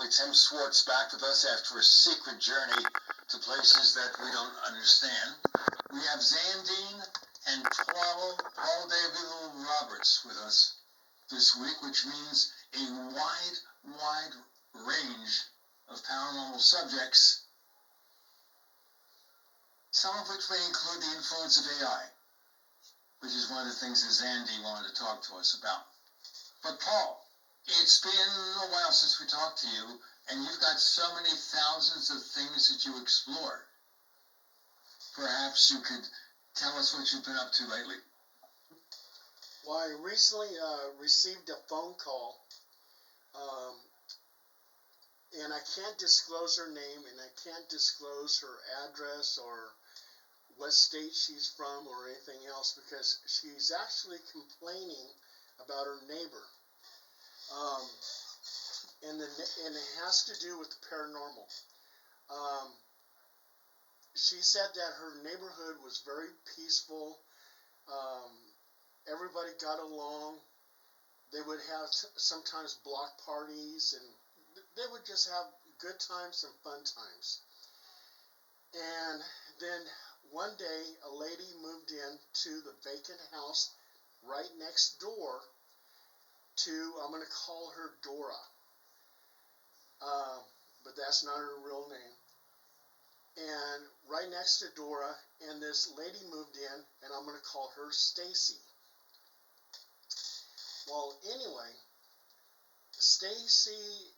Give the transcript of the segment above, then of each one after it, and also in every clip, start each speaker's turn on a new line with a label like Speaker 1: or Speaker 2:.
Speaker 1: lovely Tim Swartz back with us after a secret journey to places that we don't understand. We have Xandeanx and Paul David Roberts with us this week, which means a wide range of paranormal subjects, some of which may include the influence of AI, which is one of the things that Xandy wanted to talk to us about. But Paul, it's been a while since we talked to you, and you've got so many thousands of things that you explore. Perhaps you could tell us what you've been up to lately.
Speaker 2: Well, I recently received a phone call, and I can't disclose her name, and I can't disclose her address or what state she's from or anything else, because she's actually complaining about her neighbor. And it has to do with the paranormal. She said that her neighborhood was very peaceful. Everybody got along. They would have sometimes block parties, and they would just have good times and fun times. And then one day, a lady moved in to the vacant house right next door to, I'm going to call her Dora. But that's not her real name. And right next to Dora, and this lady moved in, and I'm going to call her Stacy. Well, anyway, Stacy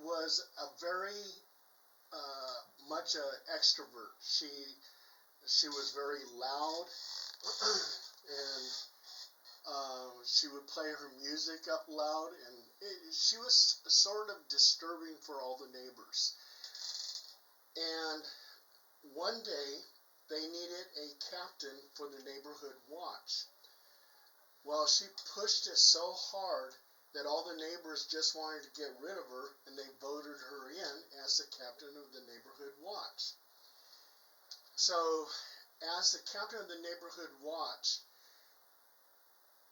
Speaker 2: was a very much an extrovert. She was very loud, and she would play her music up loud, and she was sort of disturbing for all the neighbors. And one day, they needed a captain for the neighborhood watch. Well, she pushed it so hard that all the neighbors just wanted to get rid of her, and they voted her in as the captain of the neighborhood watch. So, as the captain of the neighborhood watch,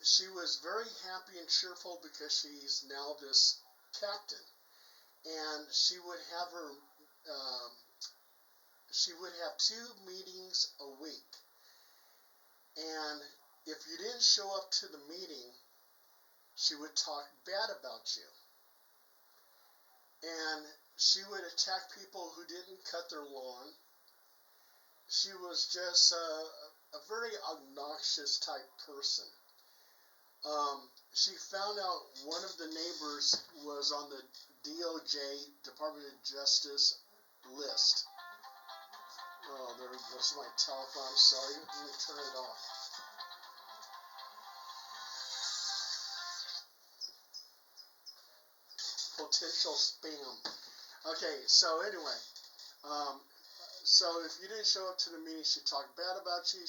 Speaker 2: she was very happy and cheerful because she's now this captain. And she would have her, she would have 2 meetings a week. And if you didn't show up to the meeting, she would talk bad about you. And she would attack people who didn't cut their lawn. She was just a very obnoxious type person. She found out one of the neighbors was on the DOJ, Department of Justice list. Oh, there goes my telephone. I'm sorry. Let me turn it off. Potential spam. Okay, so anyway, so if you didn't show up to the meeting, she talked bad about you.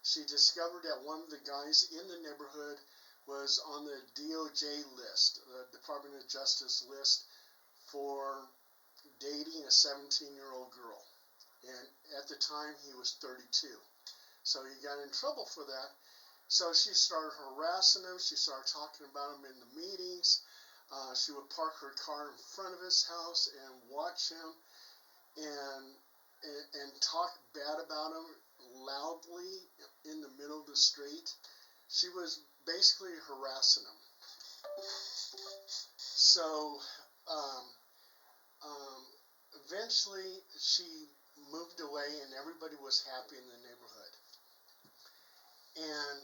Speaker 2: She discovered that one of the guys in the neighborhood was on the DOJ list, the Department of Justice list, for dating a 17-year-old girl. And at the time, he was 32. So he got in trouble for that. So she started harassing him. She started talking about him in the meetings. She would park her car in front of his house and watch him and talk bad about him loudly in the middle of the street. She was basically harassing him. So eventually she moved away, and everybody was happy in the neighborhood. And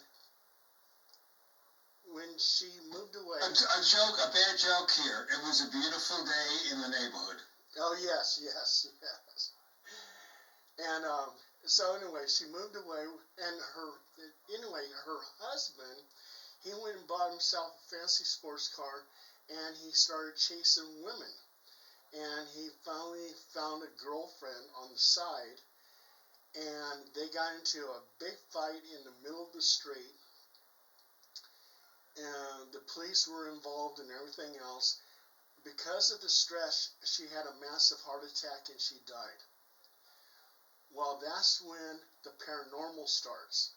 Speaker 2: when she moved away,
Speaker 1: A bad joke here. It was a beautiful day in the neighborhood.
Speaker 2: Oh yes. And so anyway, she moved away, and her husband, he went and bought himself a fancy sports car, and he started chasing women. And he finally found a girlfriend on the side, and they got into a big fight in the middle of the street. And the police were involved and everything else. Because of the stress, she had a massive heart attack and she died. Well, that's when the paranormal starts.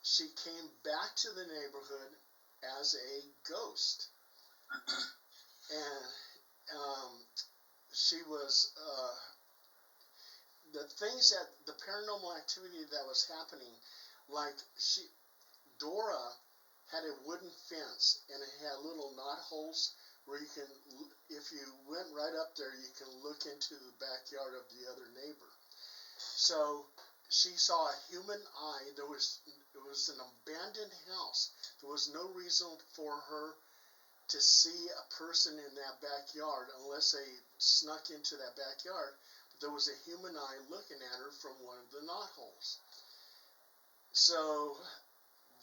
Speaker 2: She came back to the neighborhood as a ghost. And she was, the things that, the paranormal activity that was happening, like Dora had a wooden fence, and it had little knot holes where you can, if you went right up there, you can look into the backyard of the other neighbor. So she saw a human eye. It was an abandoned house. There was no reason for her to see a person in that backyard unless they snuck into that backyard. But there was a human eye looking at her from one of the knot holes. So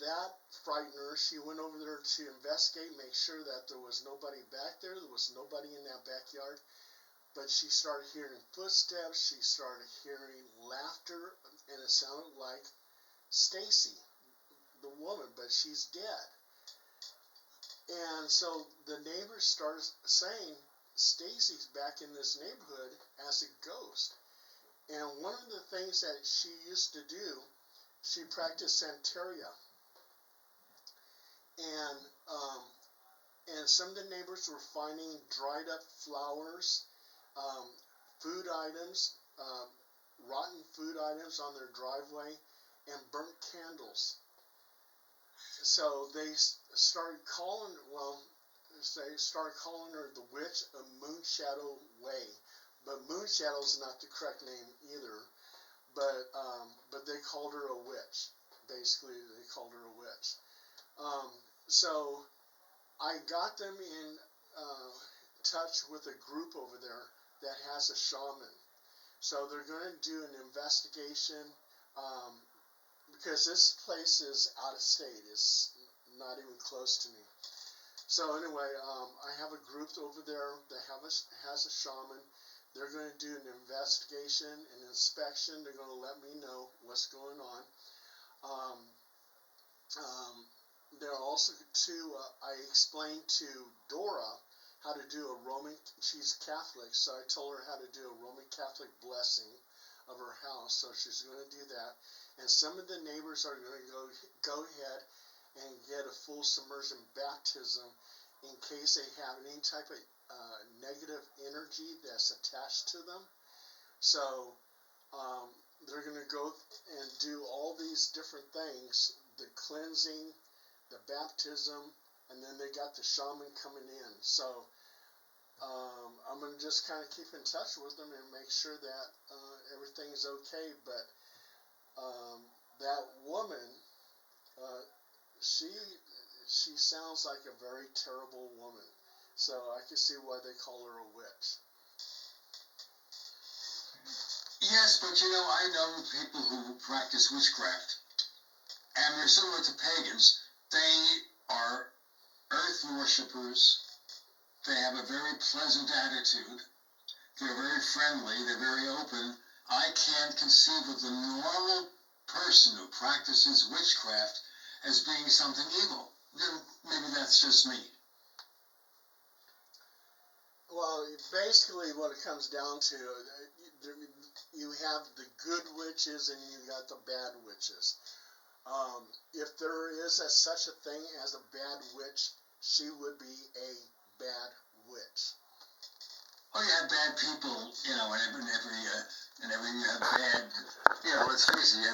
Speaker 2: that frightened her. She went over there to investigate, make sure that there was nobody back there. There was nobody in that backyard. But she started hearing footsteps. She started hearing laughter, and it sounded like Stacy, the woman, but she's dead. And so the neighbors started saying, Stacy's back in this neighborhood as a ghost. And one of the things that she used to do, she practiced Santeria. And some of the neighbors were finding dried up flowers, food items, rotten food items on their driveway, and burnt candles. So they started calling her the witch of Moonshadow Way. But Moonshadow is not the correct name either. But they called her a witch. Basically, they called her a witch. So I got them in touch with a group over there that has a shaman. So they're going to do an investigation, because this place is out of state. It's not even close to me. So anyway, I have a group over there that has a shaman. They're going to do an investigation, an inspection. They're going to let me know what's going on. They're also I explained to Dora how to do a Roman, she's Catholic, so I told her how to do a Roman Catholic blessing of her house, so she's going to do that. And some of the neighbors are going to go ahead and get a full submersion baptism in case they have any type of negative energy that's attached to them. So they're going to go and do all these different things, the cleansing, the baptism, and then they got the shaman coming in. So I'm going to just kind of keep in touch with them and make sure that everything's okay. But that woman, she sounds like a very terrible woman. So I can see why they call her a witch.
Speaker 1: Yes, but I know people who practice witchcraft, and they're similar to pagans. They are earth worshippers. They have a very pleasant attitude. They're very friendly. They're very open. I can't conceive of the normal person who practices witchcraft as being something evil. Maybe that's just me.
Speaker 2: Well, basically what it comes down to, you have the good witches and you got the bad witches. If there is such a thing as a bad witch, she would be a bad witch.
Speaker 1: Oh, you have bad people, and every you have bad, let's face it, you have